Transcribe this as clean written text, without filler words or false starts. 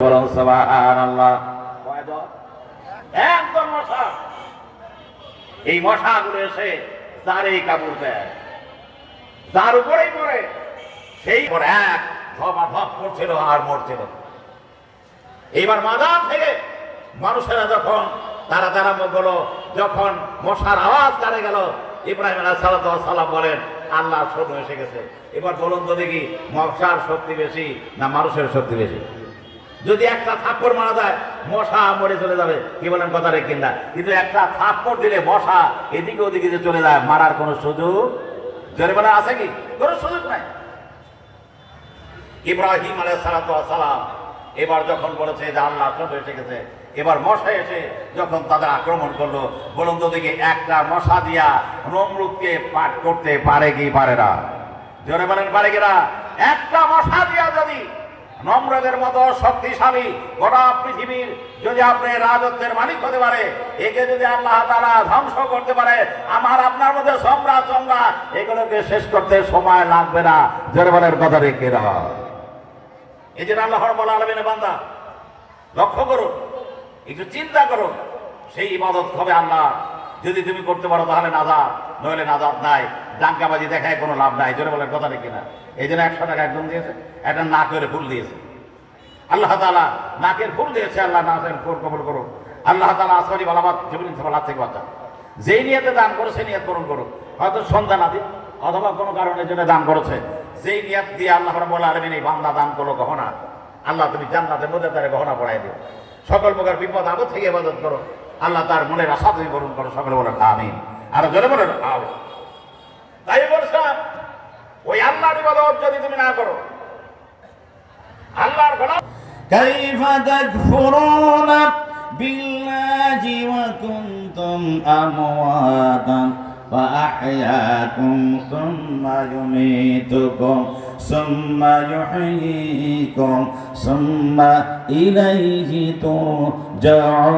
বলুন সুবহানাল্লাহ। একদম মশা, এই মশাগুলো এসে যারই কাপড় দেয়, যার উপরেই পড়ে, সেই পর এক ধপা ধপ করছিল আর মরছিল। এইবার মাদান থেকে মানুষেরা যখন তারা গেল, যখন মশার আওয়াজ দাঁড়িয়ে গেল, ইব্রাহিম আলাইহিস সালাম বলেন, আল্লাহ শত্রু এসে গেছে। এবার বলুন তো দেখি, মশার শক্তি বেশি না মানুষের শক্তি বেশি? যদি একটা থাপ্পড় মারা যায় মশা মরে চলে যাবে, কি বলেন কথা রে কিনা? কিন্তু একটা থাপ্পড় দিলে মশা এদিকে ওদিকে যে চলে যায়, মারার কোনো সুযোগ জোরে বলা আছে কি? কোনো সুযোগ নাই। ইব্রাহিম আলাইহিস সালাম এবার যখন বলেছে যে আল্লাহ শত্রু এসে গেছে, এবার মশা এসে যখন তাদের আক্রমণ করলো, বলুন তো দেখি একটা মশা দিয়া নমরুদকে পাঠ করতে পারে কি পারে না? জোরে বলেন পারে কিনা? একটা মশা দিয়া যদি নমরুদের মতো শক্তিশালী গোটা পৃথিবীর যদি আপনি রাজত্বের মালিক হতে পারে, একে যদি আল্লাহ তাআলা ধ্বংস করতে পারে, আমার আপনার মধ্যে সম্রাট চমরা এগুলোকে শেষ করতে সময় লাগবে না। জোরে বলেন কথা রে কিনা? এই যে আল্লাহ রাব্বুল আলামিনের বান্দা, লক্ষ্য করুন, একটু চিন্তা করুন, সেই ইবাদত হবে আল্লাহ যদি তুমি করতে পারো তাহলে নাজাত, নইলে নাজাত নাই। ডাঙ্কাবাজি দেখায় কোনো লাভ নাই। জোরে বলেন কথা নেই কিনা? এই জন্য 100 টাকা একজন দিয়েছে, একটা নাকের ফুল দিয়েছে। আল্লাহ তাআলা নাকের ফুল দিয়েছে, আল্লাহ নাকের ফুল কবুল করুন। আল্লাহ তাআলা আসমানি বালামাত জীবন সফল থেকে বাঁচা। যেই নিয়তে দান করেছে নিয়ত পূরণ করুন। হয়তো সন্তান আদি অথবা কোনো কারণের জন্য দান করেছে, যেই নিয়ত দিয়ে আল্লাহ রাব্বুল আলামিন এই বান্দা দান করলো গহনা, আল্লাহ তুমি জান্নাতের মধ্যে তার গহনা পড়াই দিও। সকল প্রকার বিপদ আপদ থেকে ইবাদত করো, আল্লাহ তার মনের আশা তুমি পূরণ করো। সকলে বলেন আমিন। আর জোরে বলেন আমিন। তাই বলছিলাম, ওই আল্লাহর ইবাদত যদি তুমি না করো, আল্লাহর গোলাম, কাইফা তাকফুরুনা বিল্লাহি ওয়া কুনতুম আমওয়াতান ওয়া আহইয়াকুম সুম্মা ইউমীতুকুম সুম্মা ইউহয়ীকুম সুম্মা ইলাইহি তুরজাউন।